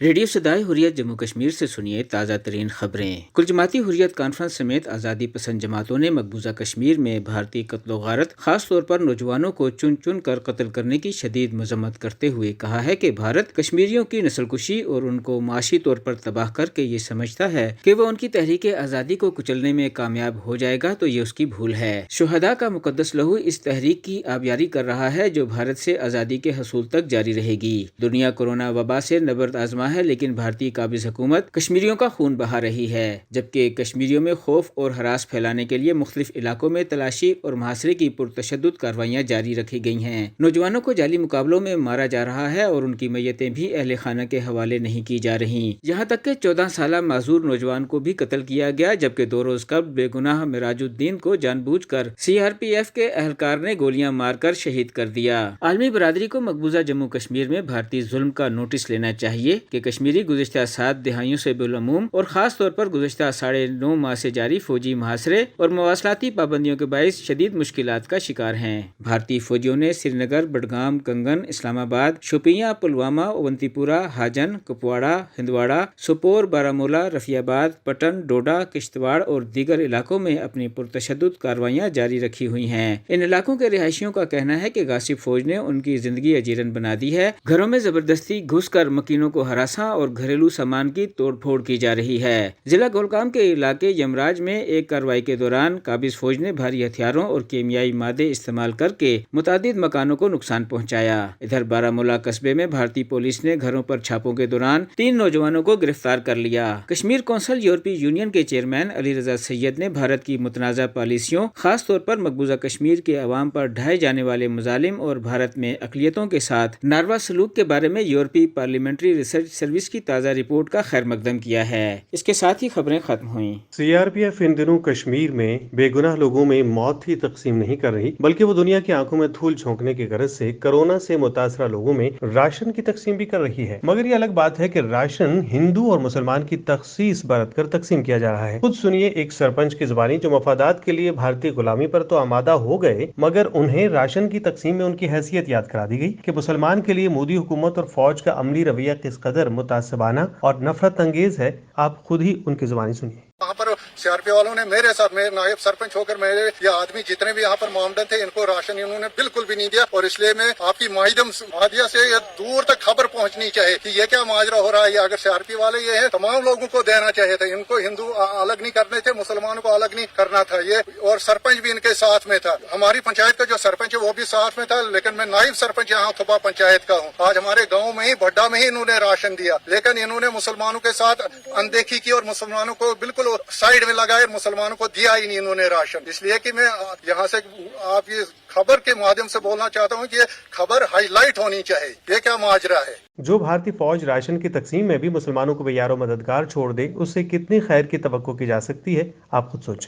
Radio صدائے حریت جموں کشمیر سے سنیے تازہ ترین خبریں۔ کل جماعتی حریت کانفرنس سمیت آزادی پسند جماعتوں نے مقبوضہ کشمیر میں بھارتی قتل و غارت، خاص طور پر نوجوانوں کو چن چن کر قتل کرنے کی شدید مذمت کرتے ہوئے کہا ہے کہ بھارت کشمیریوں کی نسل کشی اور ان کو معاشی طور پر تباہ کر کے یہ سمجھتا ہے کہ وہ ان کی تحریک آزادی کو کچلنے میں کامیاب ہو جائے گا تو یہ اس کی بھول ہے۔ شہداء کا مقدس لہو اس تحریک کی آبیاری کر رہا ہے جو بھارت سے آزادی کے حصول تک جاری رہے گی۔ دنیا کورونا وبا سے نبرد آزما ہے، لیکن بھارتی قابض حکومت کشمیریوں کا خون بہا رہی ہے، جبکہ کشمیریوں میں خوف اور ہراس پھیلانے کے لیے مختلف علاقوں میں تلاشی اور محاصرے کی پرتشدد کارروائیاں جاری رکھی گئی ہیں۔ نوجوانوں کو جعلی مقابلوں میں مارا جا رہا ہے اور ان کی میتیں بھی اہل خانہ کے حوالے نہیں کی جا رہی، یہاں تک کہ 14 سالہ معذور نوجوان کو بھی قتل کیا گیا، جبکہ 2 روز قبل بے گناہ مراج الدین کو جان بوجھ کر CRPF کے اہلکار نے گولیاں مار کر شہید کر دیا۔ عالمی برادری کو مقبوضہ جموں کشمیر میں بھارتی ظلم کا نوٹس لینا چاہیے کہ کشمیری گزشتہ 7 دہائیوں سے بالعموم اور خاص طور پر گزشتہ 9.5 ماہ سے جاری فوجی محاصرے اور مواصلاتی پابندیوں کے باعث شدید مشکلات کا شکار ہیں۔ بھارتی فوجیوں نے سری نگر، بڈگام، کنگن، اسلام آباد، شوپیاں، پلوامہ، اونتی پورہ، ہاجن، کپواڑہ، ہندواڑہ، سوپور، بارامولہ، رفیع آباد، پٹن، ڈوڈا، کشتواڑ اور دیگر علاقوں میں اپنی پرتشدد کارروائیاں جاری رکھی ہوئی ہیں۔ ان علاقوں کے رہائشیوں کا کہنا ہے کہ غاصب فوج نے ان کی زندگی اجیرن بنا دی ہے، گھروں میں زبردستی گھس کر مکینوں کو ہراساں اور گھریلو سامان کی توڑ پھوڑ کی جا رہی ہے۔ ضلع گولگام کے علاقے یمراج میں ایک کارروائی کے دوران قابض فوج نے بھاری ہتھیاروں اور کیمیائی مادے استعمال کر کے متعدد مکانوں کو نقصان پہنچایا۔ ادھر بارامولہ قصبے میں بھارتی پولیس نے گھروں پر چھاپوں کے دوران 3 نوجوانوں کو گرفتار کر لیا۔ کشمیر کونسل یورپی یونین کے چیئرمین علی رضا سید نے بھارت کی متنازع پالیسیوں، خاص طور پر مقبوضہ کشمیر کے عوام پر ڈھائے جانے والے مظالم اور بھارت میں اقلیتوں کے ساتھ ناروا سلوک کے بارے میں یورپی پارلیمنٹری ریسرچ سروس کی تازہ رپورٹ کا خیر مقدم کیا ہے۔ اس کے ساتھ ہی خبریں ختم ہوئیں۔ CRPF ان دنوں کشمیر میں بے گناہ لوگوں میں موت ہی تقسیم نہیں کر رہی، بلکہ وہ دنیا کی آنکھوں میں دھول جھونکنے کی غرض سے کورونا سے متاثرہ لوگوں میں راشن کی تقسیم بھی کر رہی ہے۔ مگر یہ الگ بات ہے کہ راشن ہندو اور مسلمان کی تخصیص برت کر تقسیم کیا جا رہا ہے۔ خود سنیے ایک سرپنچ کی زبانی جو مفادات کے لیے بھارتی غلامی پر تو آمادہ ہو گئے، مگر انہیں راشن کی تقسیم میں ان کی حیثیت یاد کرا دی گئی کہ مسلمان کے لیے مودی حکومت اور فوج کا عملی رویہ کس قدر متعصبانہ اور نفرت انگیز ہے، آپ خود ہی ان کی زبانی سنیے۔ وہاں پر CRPF والوں نے میرے ساتھ، میرے نائب سرپنچ ہو کر میرے یہ آدمی جتنے بھی یہاں پر معاملے تھے، ان کو راشن انہوں نے بالکل بھی نہیں دیا، اور اس لیے میں آپ کی مادیا سے یہ دور تک خبر پہنچنی چاہیے کہ یہ کیا ماجرا ہو رہا ہے۔ اگر CRPF والے یہ ہے، تمام لوگوں کو دینا چاہیے تھا، ان کو ہندو الگ نہیں کرنے تھے، مسلمانوں کو الگ نہیں کرنا تھا یہ، اور سرپنچ بھی ان کے ساتھ میں تھا۔ ہماری پنچایت کا جو سرپنچ ہے وہ بھی ساتھ میں تھا، لیکن میں نائب سرپنچ یہاں تھوبا پنچایت کا ہوں۔ آج ہمارے گاؤں میں ہی بڈا میں ہی انہوں نے راشن دیا، لیکن انہوں نے مسلمانوں کے ساتھ اندیکھی کی اور مسلمانوں کو بالکل سائیڈ میں لگائے، مسلمانوں کو دیا ہی نہیں انہوں نے راشن۔ اس لیے کہ میں یہاں سے آپ یہ خبر کے مادھیم سے بولنا چاہتا ہوں کہ یہ خبر ہائی لائٹ ہونی چاہیے، یہ کیا ماجرا ہے۔ جو بھارتی فوج راشن کی تقسیم میں بھی مسلمانوں کو بے یار و مددگار چھوڑ دے، اس سے کتنی خیر کی توقع کی جا سکتی ہے، آپ خود سوچیں۔